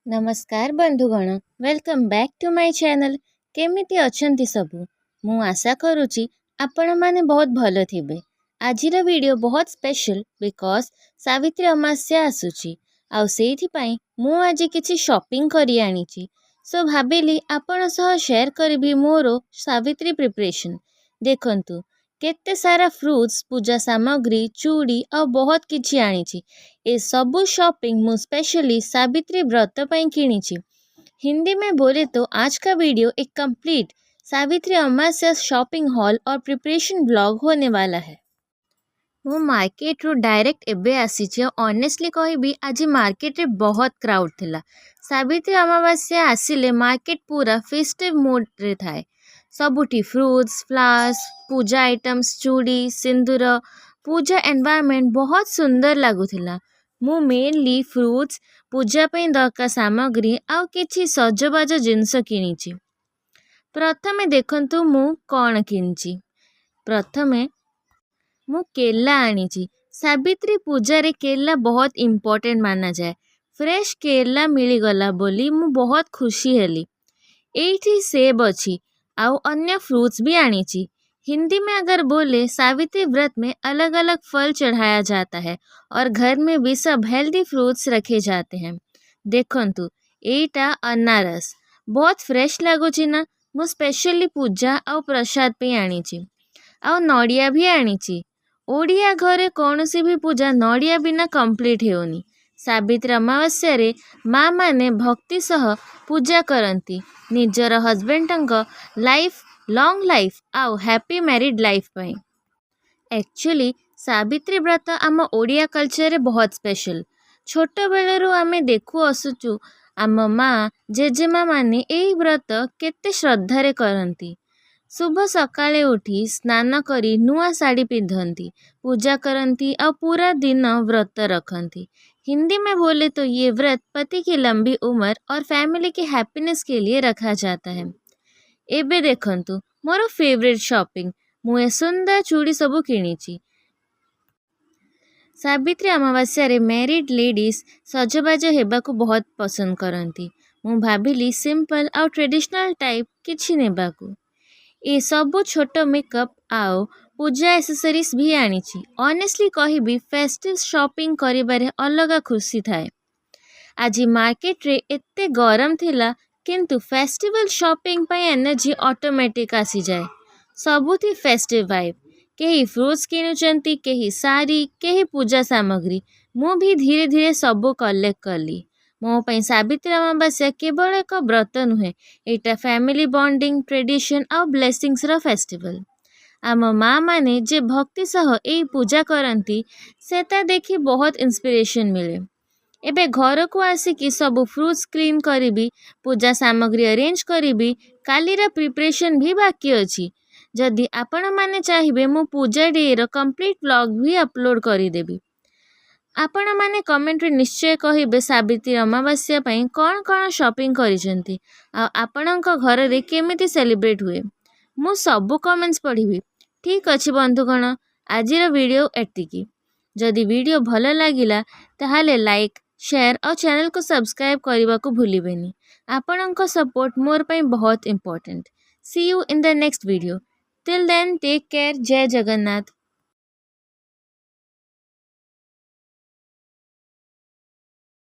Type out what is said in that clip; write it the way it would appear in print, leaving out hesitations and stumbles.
नमस्कार बंधुगण, welcome back to my channel. केमिति अछंती सबु? मु आशा करूची आपण माने बहुत भलो थिबे। आजिर वीडियो बहुत स्पेशल बिकॉज सावित्री अमास्या आसुची आउ सेइथि पई मु आजि किछि शॉपिंग करि आनिची। सो भाबिली आपण सह शेयर करबी मोरो सावित्री प्रिपरेशन। देखंतु केते सारा फ्रूट्स, पूजा सामग्री, चूड़ी और बहुत किछि आनिची। ए सबु शॉपिंग मु स्पेशली सावित्री व्रत पई किनिची। हिंदी में बोले तो आज का वीडियो एक कंप्लीट सावित्री अमावस्या शॉपिंग हॉल और प्रिपरेशन ब्लॉग होने वाला है। मु मार्केट रो डायरेक्ट एबे आसीची। ऑनेस्टली कहबी आज मार्केट रे बहुत क्राउड थिला। सावित्री अमावस्या आसिले मार्केट पूरा फेस्टिव मोड रे थाए। सबुठी फ्रूट्स, फ्लावर्स, पूजा आइटम्स, चूड़ी, सिंदूर, पूजा एनवायरनमेंट बहुत सुंदर लागुथिला। मु मेनली फ्रूट्स, पूजा पई दरकार सामग्री आउ किछि सजबाज जिनस किनिची। प्रथमे देखंतु मु कोन किनिची। प्रथमे मु केला आनिची। सावित्री पूजा रे केला बहुत इम्पोर्टेंट माना जाए। फ्रेश केला मिली गला बोली मु बहुत खुशी हेली। एठी सेब अछि आउ अन्य फ्रूट्स भी आनिची। हिंदी में अगर बोले सावित्री व्रत में अलग अलग फल चढ़ाया जाता है और घर में भी सब हेल्दी फ्रूट्स रखे जाते हैं। देखंतु एटा अनारस बहुत फ्रेश लागुची ना। मु स्पेशली पूजा और प्रसाद पे आनिची। आउ नड़िया भी आनिची। ओडिया घरे कौनसी भी पूजा नड़िया बिना कंप्लीट हेउनी। सावित्री अमावस्या रे माँ माने भक्ति सह पूजा करती निजर हजबेंड लाइफ लॉन्ग लाइफ आउ हैप्पी मैरिड लाइफ पई। एक्चुअली सावित्री व्रत आम ओडिया कल्चर रे बहुत स्पेशल। छोट बेलरू आमे देखु आसुचु आम माँ जेजेमा माने एई व्रत केते श्रद्धारे करंती। शुभ सकाळे उठी स्नान करी नुआ साड़ी पिंधती, पूजा करती और पूरा दिन व्रत रखती। हिंदी में बोले तो ये व्रत पति की लंबी उम्र और फैमिली की हैप्पीनेस के लिए रखा जाता है। एबे देखंतु मोर फेवरेट शॉपिंग मुए सुंदर चूड़ी सबु किनिची। सावित्री अमावस्या रे मैरिड लेडीज सजबाज हेबाकू बहुत पसंद करती। मु भाबिली सिंपल और ट्रेडिशनल टाइप किछि नेबाकू। ए सबु छोट मेकअप आओ पूजा एसेसरीज भी आनिची। ऑनेस्टली कहबी फेस्टिव शॉपिंग करिबारे अलगा खुशी थाए। आज मार्केट रे एते गरम थिला किंतु फेस्टिवल शॉपिंग पई एनर्जी ऑटोमेटिक आसी जाए। सबुथी फेस्टिव वाइब। केही फ्रूट्स किनुचंती, केही साड़ी, केही पूजा सामग्री। मु भी धीरे धीरे सबु कलेक्ट कली। मो पई सावित्री अमावस्या केवल एक व्रत नुहे, एटा फैमिली बॉन्डिंग, ट्रेडिशन और ब्लेसिंग्स रो फेस्टिवल। आम माँ माने जे भक्ति सह ए पूजा करती सेता देखी बहुत इंस्पिरेशन मिले। एबे घर को आसिकी सबु फ्रूट्स क्लीन करिबी, पूजा सामग्री अरेंज करिबी। कालीरा प्रिपरेशन भी बाकी अछि। जदि आपण माने चाहिए मु पूजा डे रो कंप्लीट व्लॉग भी अपलोड करि देबी। आपण माने कमेंट रे निश्चय कहिबे सावित्री अमावस्या पई कोन कोन शॉपिंग करिसेंती आ आपणक घर रे केमिति सेलिब्रेट हुए। मु सबु कमेंट्स पढ़िबी। ठीक अछि बंधुगण, आजिर वीडियो एतिकी। जदि वीडियो भलो लागिला ताहाले लाइक, शेयर और चैनल को सब्सक्राइब करने को भूलिबेनी। आपणक सपोर्ट मोर पई बहुत important. See you in the next video. Till then take care. जय जगन्नाथ।